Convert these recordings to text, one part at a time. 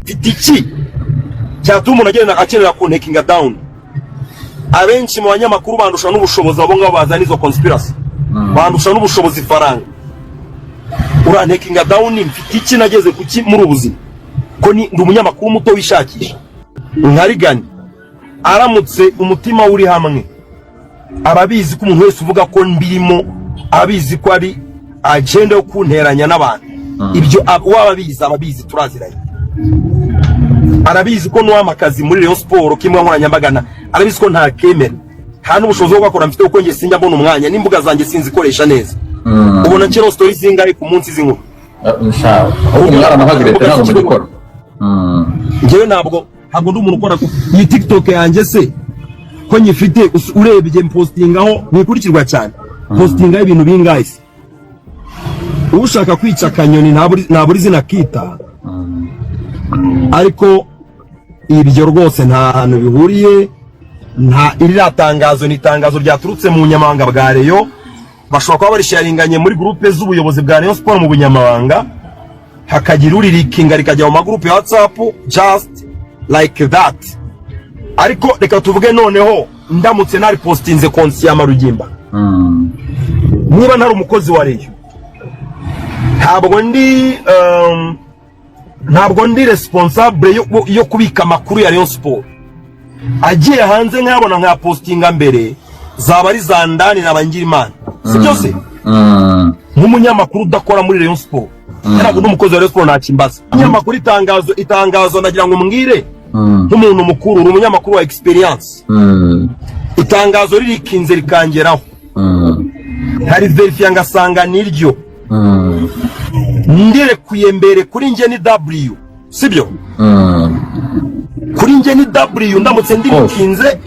iki cyatuma umuntu agenda akenera kuntekinga down. Abenshi mu banyamakuru bandusha n'ubushobozi abo ngabo bazana izo conspiracy. Bandusha n'ubushobozi faranga. Urantekinga down mfite iki nageze kuki muri ubuzima. Ko ni umunyamakuru muto wishakisha. Nkarigani aramutse umutima uri hamwe. Ababizi ko umuntu wese uvuga ko mbirimo abizi ko ari agenda yo kunteranya n'abantu. Ibyo wababizi ababizi turaziranye. Arabizi ko n'uwamakazi muri Rayon Sport kimwe nkoranyambagana arabizi ko nta kemera nta n'ubushobozi bwo gukora mfite uko nge sinjya mbona umwanya n'imbuga zanjye sinzikoresha neza. Ubona kero story zingahe ku munsi zinkuru inshallah umwana nahagirete ntabwo mubikora. Ngewe ntabwo ndi umuntu ukora iyi TikTok yanjye se ko nyifite urebye postingaho nikurikirwa cyane postingaho ibintu bingahe se ushaka kwica kanyoni ntaburi zinakita. Ariko ibyo rwose nta hantu bihuriye. Nta iritangazo ni tangazo ryaturutse mu bunyamabanga bwa Rayon. Bashobora kuba barisharinganye muri groupe z'ubuyobozi bwa Rayon Sport mu bunyamabanga, hakagira uririkinga rikajya mu magroupe ya WhatsApp just like that. Ariko reka tuvuge noneho ndamutse nari postinze konsi ya Marugimba, niba ntari umukozi wa Rayon, ntabwo ndi responsable yo kubika amakuru ya Rayon Sport. Agiye hanze nkabona nka postinga mbere zaba ari zandani nabangira Imana, si byose nk'umunyamakuru udakora muri Rayon Sport. Ntabwo n'umukozi wa Rayon Sport ntakimbaza. Umunyamakuru itangazo nagira ngo mbwire nk'umuntu mukuru, uri umunyamakuru wa experience. Itangazo ririkinze rikangeraho, hari verifya ngasanga niryo, ndirekuye mbere kuri nge ni W, sibyo? Kuri nge ni W, ndamutse ndirikinze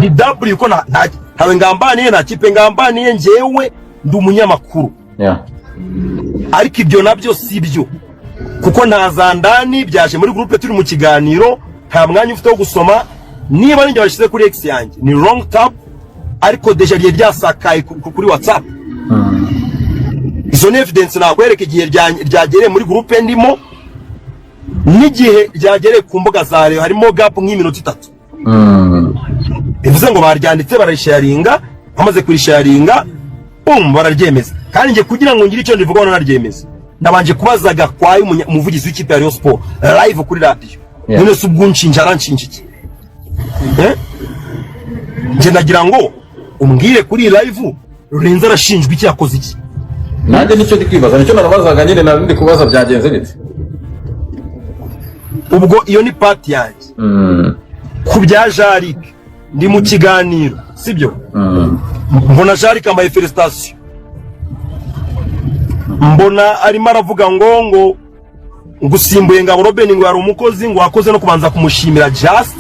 ni W ko ntawe ngambaniye, nta kipe ngambaniye, ngewe ndi umunyamakuru. Ariko ibyo nabyo si byo, kuko ntazandani byaje muri groupe turi mu kiganiro, nta mwanya ufite wo gusoma. Niba ninjye bashize kuri X yanjye ni wrong tab, ariko deja riye ryasakaye kuri WhatsApp. Izo ni evidence nakwereka igihe ryagereye muri groupe ndimo n'igihe ryagereye ku mbuga za Rayon, harimo gap nk'iminota 3. Bivuze ngo baryanditse barisharinga, bamaze kurisharinga bararyemeza. Kandi nge kugira ngo ngire icyo ndivuga no naryemeza, ndabanje kubazaga kwaye umuvugizi w'ikipe ya Rayon Sport live kuri radio. None subwunshinja aranshinjiki. Nge nagira ngo umbwire kuri live Rurenza arashinjwa iki, yakoze iki? Nanjye nicyo ndikwibaza, nicyo narabazaga nyine ndi kubaza byagenze bite. Ubwo iyo ni part yanjye. Ku bya Jarik ndi mu kiganiro, sibyo? Mbona Jarik ambaye felicitation. Mbona arimo aravuga ngo ngusimbuye Ngabo Robin ngo yari umukozi, ngo wakoze no kubanza kumushimira just.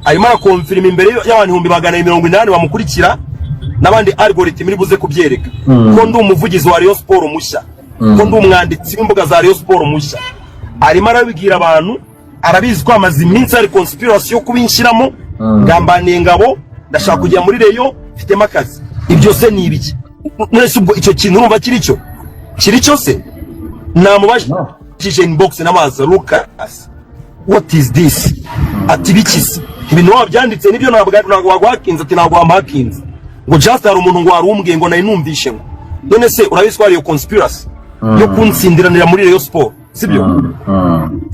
Arimo arakonfirma imbere y'abantu 180 bamukurikira n'abandi algorithm iri buze kubyereka ko ndi umuvugizi wa Rayon Sport mushya, ko ndi umwanditsi w'imbuga za Rayon Sport mushya. Arimo arabibwira abantu, arabizi ko amazi iminsi ari conspiracy yo kubinshiramo, ngambaniye Ngabo, ndashaka kujya muri Rayon, mfitemo akazi. Ibyo se ni ibiki? Mwese ubwo icyo kintu urumva kiri cyo se? Namubajije inbox n'amazi, Lucas, what is this? Ati bikisi ibintu wabyanditse nibyo ntabwo wagwakinze, ati ntabwo wamakinze, ngo just hari umuntu ngo warumbwiye ngo nayi numvishe ngo. None se urabizi ko ari yo conspiracy yo kunsindiranira muri Rayon Sport, sibyo?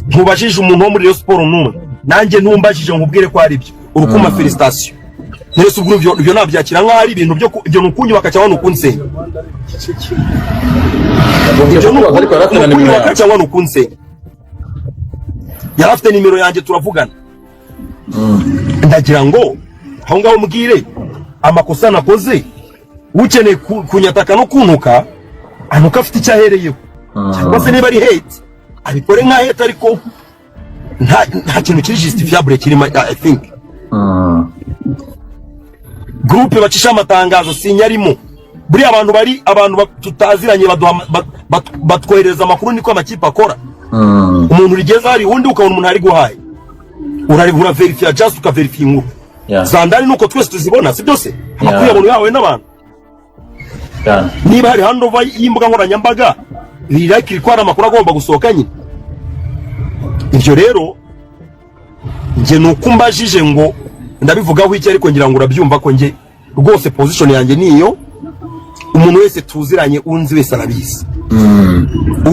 Ntubajije umuntu wo muri Rayon Sport n'umwe, nanjye ntumbajije ngo ubwire ko ari byo. Urukuma felicitation. Nese ubwo ibyo nabyakira nka ari ibintu byo nukunyubaka cyangwa nukunsenya. Ibyo nukunyubaka cyangwa nukunsenya. Yarafite nimero yanjye turavugana. Ndagira ngo aho ngaho mubwire amakosa nakoze, ukeneye kunyataka no kuntuka anuka afite icyahereyeho, cyangwa se niba ari hate abikore nka hate, ariko nta kintu kiri justifiable kirimo. I think groupe bacisha amatangazo sinyarimo, buri abantu tutaziranye batwohereza amakuru, niko amakipe akora. Umuntu rigeza hari undi ukabona umuntu ari guhaye, uraribura verifya just ukaverifya inkuru. Zandani nuko twese tuzibona, si byose amakuru y'abantu yawe n'abantu. Niba hari handover y'imbuga nkoranyambaga, like ko ari amakuru agomba gusohoka nyine. Ibyo rero nge nuko mbajije ngo ndabivugaho iki, ariko ngira ngo urabyumva ko nge rwose position yanjye niyo umuntu wese tuziranye unzi wese arabizi.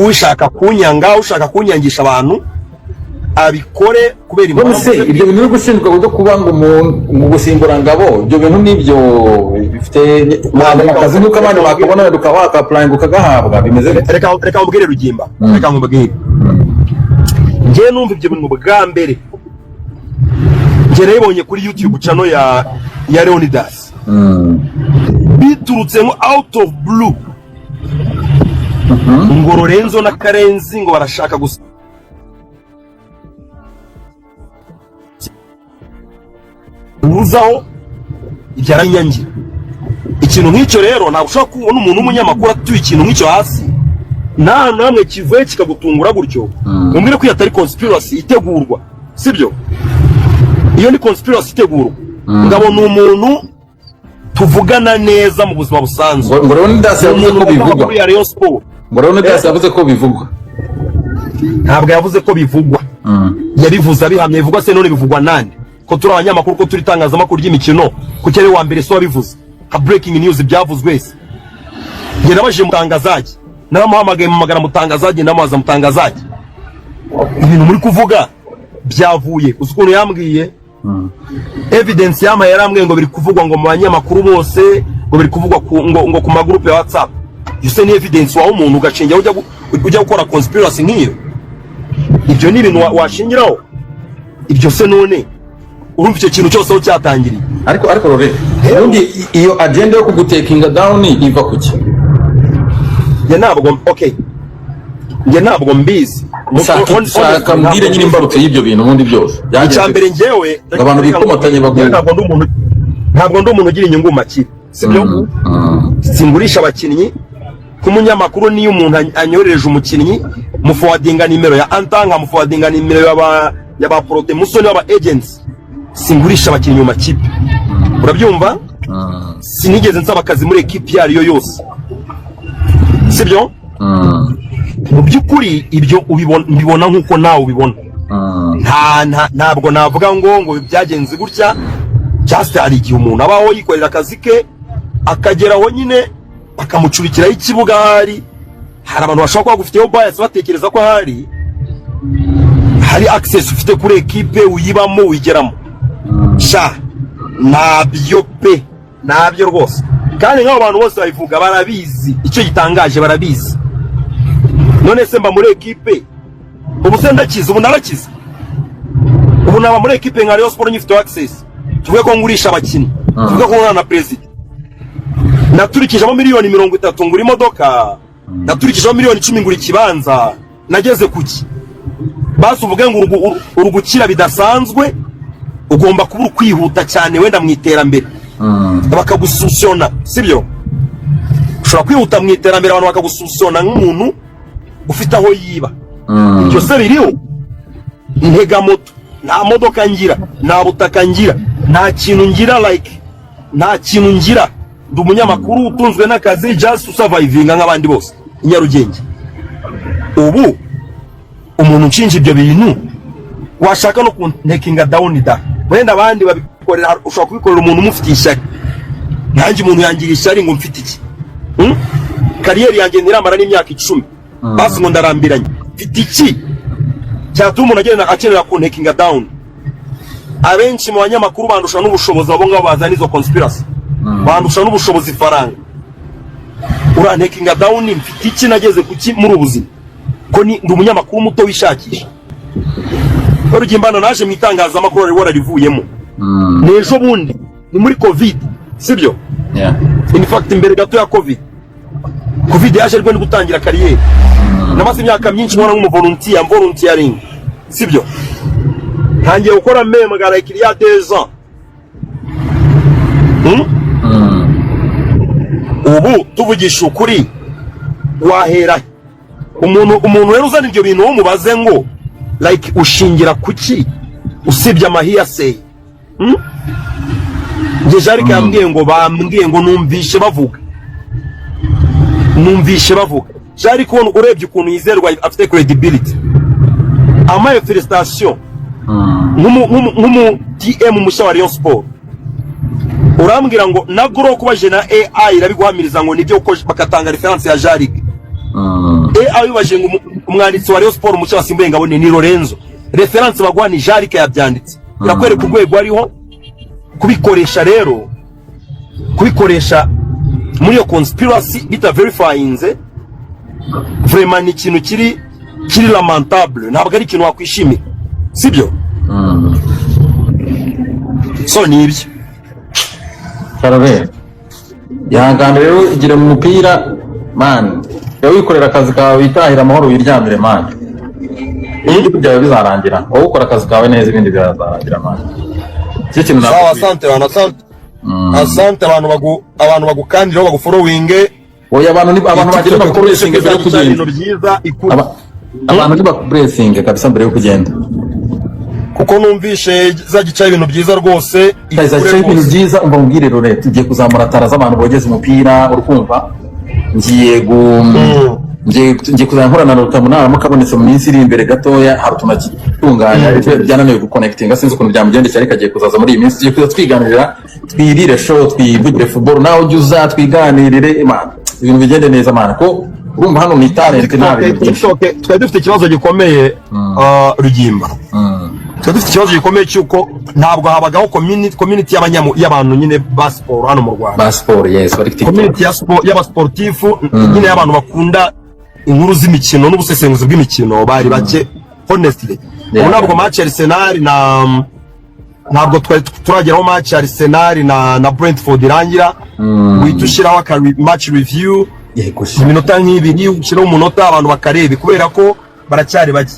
Ushaka kunyanga, ushaka kunyangisha abantu abikore kubera impamvu. Ibyo bintu byo gushinjwa byo kuba ngo mu gusimbura ngabo, ibyo bintu nibyo bifite akazi nuko abandi bakabona dukawa ka plan ukagahabwa bimeze bite? Reka mbwire Rugimba, reka mbwire nge numva ibyo bintu bwa mbere nge nabibonye kuri YouTube channel ya Leonidas. Biturutse ngo out of blue ngo Lorenzo na Karenzi ngo barashaka gusa uruzaho ibyaranyangira. Ikintu nk'icyo rero ntabwo ushobora kubona umuntu w'umunyamakuru atuye ikintu nk'icyo hasi nta namwe kivuye kikagutungura gutyo. Umbwire ko atari conspiracy itegurwa, sibyo? Iyo ni conspiracy itegurwa. Ngabona umuntu tuvugana neza mu buzima busanzwe. Ngo Leonidas yavuze ko bivugwa. Ngo Leonidas yavuze ko bivugwa. Ntabwo yavuze ko bivugwa. Yabivuze abihamye. Bivugwa se none bivugwa nande? Ko turi abanyamakuru, ko turi itangazamakuru ry'imikino, ku cyari wa mbere so wabivuze. Ha breaking news byavuzwe wese. Nge nabajije mutangazaji, naramuhamagaye mu magara mutangazaji, ndamubaza mutangazaji, ibintu muri kuvuga byavuye ukuntu yambwiye. Evidence yama yarambwiye ngo biri kuvugwa ngo mu banyamakuru bose, ngo biri kuvugwa ngo ku magroup ya WhatsApp. Yose ni evidence wa umuntu ugacinga ujya gukora conspiracy nk'iyo. Ibyo ni ibintu washingiraho. Ibyo se none urumva icyo kintu cyose aho cyatangiriye. Ariko rore ubundi iyo agenda yo kugutekinga down iva kuki? Nge ntabwo nge ntabwo mbizi. Shaka mbwire nyine imbarutso y'ibyo bintu ubundi byose. Icyambere ngewe abantu bikomotanye baguye. Ntabwo ndi umuntu ugira inyungu makiri, sibyo? Singurisha abakinnyi kumunyamakuru. Niyo umuntu anyorereje umukinnyi muforwardinga nimero ya Antanga, muforwardinga nimero ya ba Prote Musoni w'aba agents, singurisha abakinnyi mu makipe. Urabyumva? Sinigeze nsaba akazi muri equipe yari yose, sibyo? Mu byukuri ibyo ubibona nkuko nawe ubibona. Ntabwo navuga ngo byagenze gutya. Just ari igihe umuntu abaho yikorera akazi ke akageraho nyine bakamucurikiraho ikibuga. Hari abantu bashobora kuba gufiteho bias batekereza ko hari access ufite kuri equipe uyibamo uyigeramo. Nabyo rwose. Kandi nk'abo bantu bose babivuga barabizi icyo gitangaje, barabizi. None se mba muri equipe ubu se ndakiza, ubu narakiza, ubu naba muri equipe nka Rayon Sport nyifite access. Tuvuge ko ngurisha abakinnyi, tuvuge ko nkora na president, naturikijemo miliyoni 30 ngura imodoka, naturikijemo miliyoni 10 ngura ikibanza, nageze kuki? Basi uvuge ngo urugukira bidasanzwe, ugomba kuba kwihuta cyane wenda mu iterambere. Bakagususona, sibyo? Ushobora kwihuta mu iterambere abantu bakagususona nk'umuntu ufite aho yiba. Ibyo se biriho. Ntega moto, nta modoka ngira, nta butaka ngira, nta kintu ngira, nta kintu ngira. Ndi umunyamakuru utunzwe n'akazi just to survivinga nk'abandi bose i Nyarugenge. Ubu umuntu nshinja ibyo bintu washaka no kuntekinga down da. Wenda abandi babikorera, ushobora kubikorera umuntu umufitiye ishyari. Nanjye umuntu yangira ishyari ngo mfite iki? Kariyeri yanjye niramara n'imyaka 10. Basi ngo ndarambiranye. Mfite iki cyatuma umuntu agenda akenera kuntekinga down? Abenshi mu banyamakuru bandusha n'ubushobozi, abo ngabo bazana izo conspiracy. Bandusha n'ubushobozi faranga. Urantekinga down mfite iki? Nageze kuki muri ubuzima? Ko ni ndi umunyamakuru muto wishakisha. Rugimbana naje mu itangazamakuru ari wararivuyemo. Nejo bundi ni muri covid, sibyo? In fact imbere gato ya covid yaje rwo gutangira kariyeri. Namaze imyaka myinshi nkora volunteering, sibyo? Ntangiye gukora meme gara ikiriya 2 ans. Ubu tuvugisha ukuri wahera umuntu rero uzana ibyo bintu umubaze ngo ushingira kuki usibye amahiyase. Nge Jarike yambwiye ngo bambwiye ngo numvishe bavuga. Jarike urebye ukuntu yizerwa afite credibility. Amaye felicitation. nk'umu DM mushya wa Rayon Sport urambwira ngo na gro kubaje na AI irabiguhamiriza ngo nibyo uko bakatanga reference ya Jarig AI ubaje ngo umwanditsi wa Rayon Sport mushya wasimbuye ngabone ni Lorenzo reference bagwa ni Jarig yabyanditse irakwereka urwego ariho kubikoresha rero kubikoresha muri yo conspiracy bita verifyinze vraiment ni ikintu kiri lamentable ntabwo ari ikintu wakwishimira sibyo so ni ibyo Karabe yahangana rero igira mu mupira man yawe wikorera akazi kawe witahira amahoro wiryamire man ibindi byawe bizarangira wowe ukora akazi kawe neza ibindi birazarangira man cyo kintu sawa asante abantu bagukandira bagufollowinge oya abantu bagira bakublessinge mbere yo kugenda abantu ni bakublessinge kabisa mbere yo kugenda kuko numvishe zagicaye ibintu byiza rwose zagicaye ibintu byiza umva mbwire rore tugiye kuzamura tara z'abantu bogeze umupira urukumva ngiye kuzahura na Rutamunara mukabonetse mu minsi iri imbere gatoya hari tunatunganya byananiwe guconnectinga sinzi ukuntu byamugendekeye ariko agiye kuzaza muri iyi minsi tugiye kuza twiganirira twirire show twivugire football nawe ujye uza twiganirire imana ibintu bigende neza mana ko urumva hano ni talent nabi twari dufite ikibazo gikomeye Rugimba twari dufite ikibazo gikomeye cyuko ntabwo habagaho community y'abantu nyine ba sport hano mu Rwanda ba sport yes community y'abasportifu nyine y'abantu bakunda inkuru z'imikino n'ubusesenguzi bw'imikino bari bake honestly ntabwo match Arsenal ntabwo turageraho match Arsenal na Brentford irangira witushiraho match review iminota nk'ibiri ushiraho umunota abantu bakarebe kubera ko baracyari bake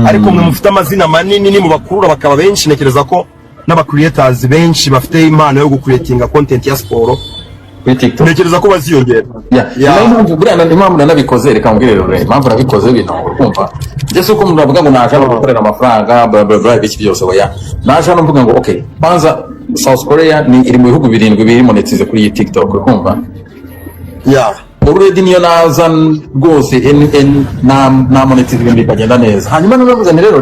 ariko mwe mufite amazina manini ni mu bakurura bakaba benshi nekereza ko n'aba creators benshi bafite impano yo gucreatinga content ya sport nekereza ko baziyongera impamvu nanabikoze reka mbwire rero impamvu nabikoze ibintu urumva ndetse uko umuntu avuga ngo naje gukorera amafaranga biki byose oya naje no mvuga ngo okay kwanza South Korea ni iri mu bihugu birindwi biri monetize kuri iyi TikTok urumva already niyo naza rwose na monetize ibintu bikagenda neza hanyuma navuze ni rero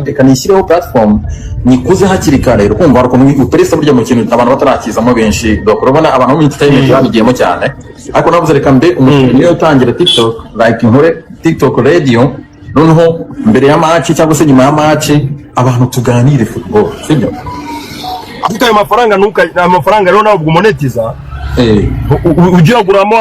reka nishyireho platform nikuze hakiri kare rero kumva ukuntu uperesa burya mu kintu abantu batarakizamo benshi dokurabona abantu mu entertainment babigiyemo cyane ariko navuze reka mbe umuntu niyo utangira TikTok like nkore TikTok radio noneho mbere ya match cyangwa se nyuma ya match abantu tuganire football sibyo afite ayo amafaranga rero nabwo monetiza ugira guramo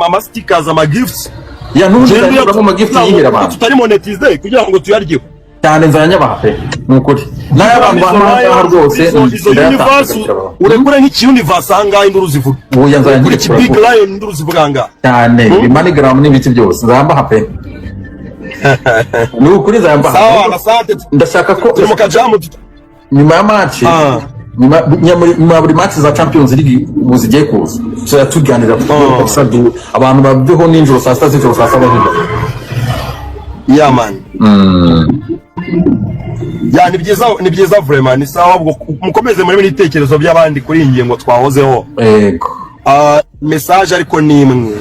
ama stickers ama gifts ya n'ubugira ama gifts yihera abantu tutari monetize kugira ngo tuyaryeho cyane nzanya bahape nukuri n'abantu bahaha rwose urekure nk'iki universe anga induru zivuga uya nzanya nk'iki big lion induru zivuganga cyane imanigram n'ibiti byose nzamba hape nukuri nzamba sawa asante ndashaka ko turi mu kajamu nyuma ya match nyuma buri match za Champions League muzigiye kuza so yatuganira abantu babeho ninjoro saa sita z'ijoro saa saba z'ijoro yeah man ya ni byiza vraiment ni sawa ubwo mukomeze muri n'itekerezo by'abandi kuri ingingo twahozeho yego message ariko ni imwe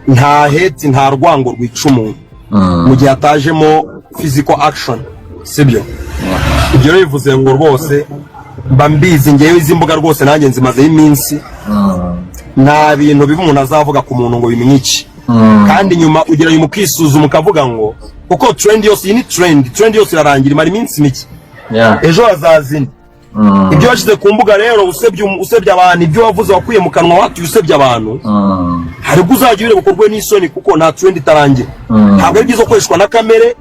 nta hate nta rwango rwica umuntu mu gihe atajemo physical action sibyo ibyo bivuze ngo rwose bambizi ngewe izi mbuga rwose nanjye nzimaze iminsi nta bintu biva umuntu azavuga ku muntu ngo bimwice kandi nyuma ugira uyu mukisuzuma ukavuga ngo kuko trend yose ni trend yose irarangira imara iminsi mike ejo hazazindi ibyo washyize ku mbuga rero usebye abantu ibyo wavuze wakuye mu kanwa watuye usebye abantu hari ubwo uzajya ureba ukorwe n'isoni kuko nta trend itarangira ntabwo ari byiza gukoreshwa na kamere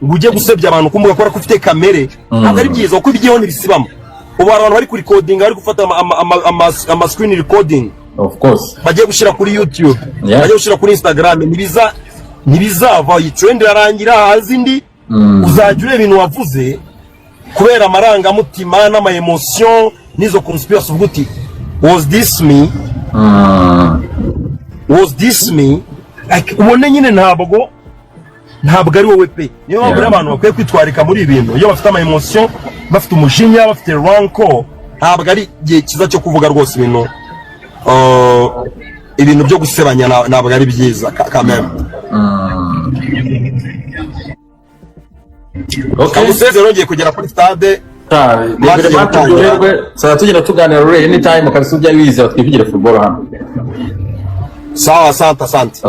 ngo ujye gusebya abantu ku mbuga kubera ko ufite kamere ntabwo ari byiza kuko ibyeho ntibisibamo ubu abantu bari kuri recording bari gufata ama screen recording of course bagiye gushira kuri YouTube bagiye gushira kuri Instagram ntibizava iyi trend irarangira hazindi uzajya ureba ibintu wavuze kubera amarangamutima n'ama emotion nizo conspiracy uvuguti was this me like ubone nyine ntabwo ari wowe pe niyo mpamvu abantu bakwiye kwitwarika muri ibintu iyo bafite ama emotion bafite umujinya bafite ranko ntabwo ari igihe kiza cyo kuvuga rwose ibintu byo gusebanya ntabwo ari byiza kameme Kabuseze rongeye kugera kuri stade. David Martin duherwe saa tugenda tuganira rero anytime kabisa ujya wize twivugire football hano. Sawa, asante.